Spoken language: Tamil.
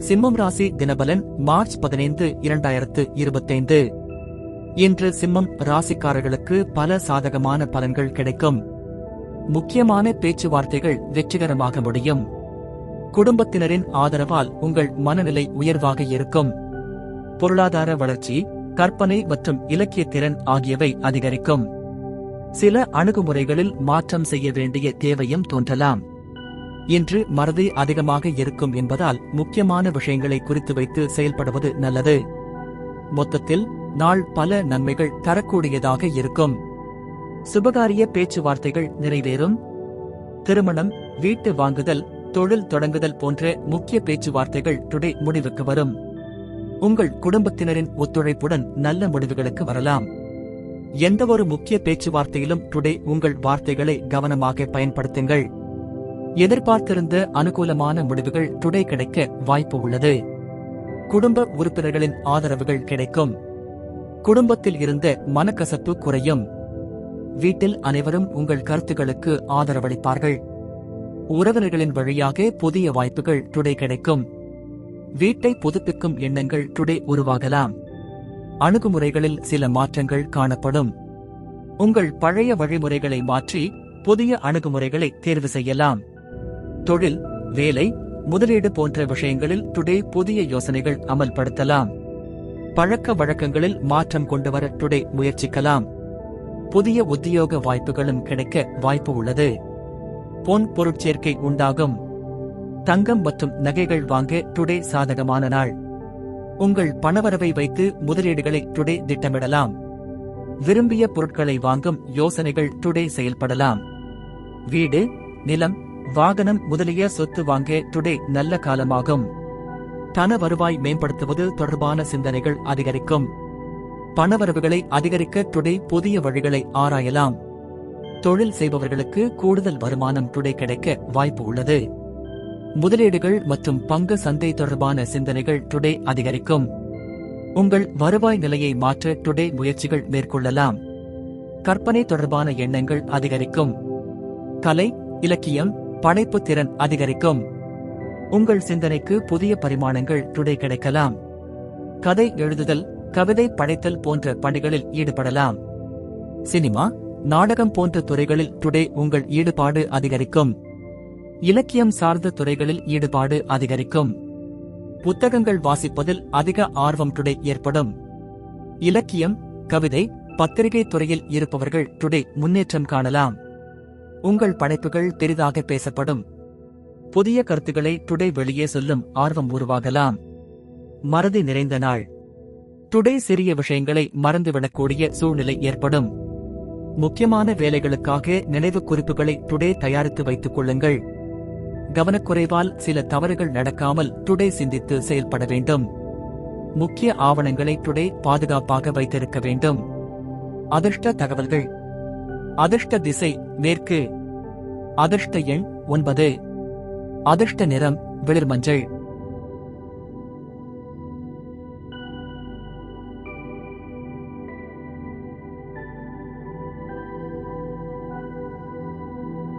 சிம்மம் ராசி தினபலன் மார்ச் 15, 2025. இன்று சிம்மம் ராசிக்காரர்களுக்கு பல சாதகமான பலன்கள் கிடைக்கும். முக்கியமான பேச்சுவார்த்தைகள் வெற்றிகரமாக முடியும். குடும்பத்தினரின் ஆதரவால் உங்கள் மனநிலை உயர்வாக இருக்கும். பொருளாதார வளர்ச்சி, கற்பனை மற்றும் இலக்கிய திறன் ஆகியவை அதிகரிக்கும். சில அணுகுமுறைகளில் மாற்றம் செய்ய வேண்டிய தேவையும் தோன்றலாம். இன்று மறதி அதிகமாக இருக்கும் என்பதால் முக்கியமான விஷயங்களை குறித்து வைத்து செயல்படுவது நல்லது. மொத்தத்தில் நாள் பல நன்மைகள் தரக்கூடியதாக இருக்கும். சுபகாரிய பேச்சுவார்த்தைகள் நிறைவேறும். திருமணம், வீட்டு வாங்குதல், தொழில் தொடங்குதல் போன்ற முக்கிய பேச்சுவார்த்தைகள் டுடே முடிவுக்கு வரும். உங்கள் குடும்பத்தினரின் ஒத்துழைப்புடன் நல்ல முடிவுகளுக்கு வரலாம். எந்தவொரு முக்கிய பேச்சுவார்த்தையிலும் டுடே உங்கள் வார்த்தைகளை கவனமாக பயன்படுத்துங்கள். எதிர்பார்த்திருந்த அனுகூலமான முடிவுகள் டுடே கிடைக்க வாய்ப்பு உள்ளது. குடும்ப உறுப்பினர்களின் ஆதரவுகள் கிடைக்கும். குடும்பத்தில் இருந்த மனக்கசப்பு குறையும். வீட்டில் அனைவரும் உங்கள் கருத்துக்களுக்கு ஆதரவளிப்பார்கள். உறவினர்களின் வழியாக புதிய வாய்ப்புகள் டுடே கிடைக்கும். வீட்டை புதுப்பிக்கும் எண்ணங்கள் டுடே உருவாகலாம். அணுகுமுறைகளில் சில மாற்றங்கள் காணப்படும். உங்கள் பழைய வழிமுறைகளை மாற்றி புதிய அணுகுமுறைகளை தேர்வு செய்யலாம். தொழில், வேலை, முதலீடு போன்ற விஷயங்களில் டுடே புதிய யோசனைகள் அமல்படுத்தலாம். பழக்க வழக்கங்களில் மாற்றம் கொண்டுவர டுடே முயற்சிக்கலாம். புதிய உத்தியோக வாய்ப்புகளும் கிடைக்க வாய்ப்பு உள்ளது. பொன் பொருட்சேர்க்கை உண்டாகும். தங்கம் மற்றும் நகைகள் வாங்க டுடே சாதகமான நாள். உங்கள் பணவரவை வைத்து முதலீடுகளை டுடே திட்டமிடலாம். விரும்பிய பொருட்களை வாங்கும் யோசனைகள் டுடே செயல்படலாம். வீடு, நிலம், வாகனம் முதலிய சொத்து வாங்க டுடே நல்ல காலமாகும். பண வருவாய் மேம்படுத்துவது தொடர்பான சிந்தனைகள் அதிகரிக்கும். பணவரவுகளை அதிகரிக்க டுடே புதிய வழிகளை ஆராயலாம். தொழில் செய்பவர்களுக்கு கூடுதல் வருமானம் டுடே கிடைக்க வாய்ப்பு உள்ளது. முதலீடுகள் மற்றும் பங்கு சந்தை தொடர்பான சிந்தனைகள் டுடே அதிகரிக்கும். உங்கள் வருவாய் நிலையை மாற்ற டுடே முயற்சிகள் மேற்கொள்ளலாம். கற்பனை தொடர்பான எண்ணங்கள் அதிகரிக்கும். கலை, இலக்கியம், படைப்பு திறன் அதிகரிக்கும். உங்கள் சிந்தனைக்கு புதிய பரிமாணங்கள் டுடே கிடைக்கலாம். கதை எழுதுதல், கவிதை படைத்தல் போன்ற பணிகளில் ஈடுபடலாம். சினிமா, நாடகம் போன்ற துறைகளில் டுடே உங்கள் ஈடுபாடு அதிகரிக்கும். இலக்கியம் சார்ந்த துறைகளில் ஈடுபாடு அதிகரிக்கும். புத்தகங்கள் வாசிப்பதில் அதிக ஆர்வம் டுடே ஏற்படும். இலக்கியம், கவிதை, பத்திரிகை துறையில் இருப்பவர்கள் டுடே முன்னேற்றம் காணலாம். உங்கள் படைப்புகள் பெரிதாக பேசப்படும். புதிய கருத்துக்களை டுடே வெளியே சொல்லும் ஆர்வம் உருவாகலாம். மறதி நிறைந்த நாள். டுடே சிறிய விஷயங்களை மறந்துவிடக்கூடிய சூழ்நிலை ஏற்படும். முக்கியமான வேலைகளுக்காக நினைவு குறிப்புகளை டுடே தயாரித்து வைத்துக் கொள்ளுங்கள். கவனக்குறைவால் சில தவறுகள் நடக்காமல் டுடே சிந்தித்து செயல்பட வேண்டும். முக்கிய ஆவணங்களை டுடே பாதுகாப்பாக வைத்திருக்க வேண்டும். அதிர்ஷ்ட தகவல்கள். அதிர்ஷ்ட திசை மேற்கு. அதிர்ஷ்ட எண் 9. அதிர்ஷ்ட நிறம் வெளிர் மஞ்சள்.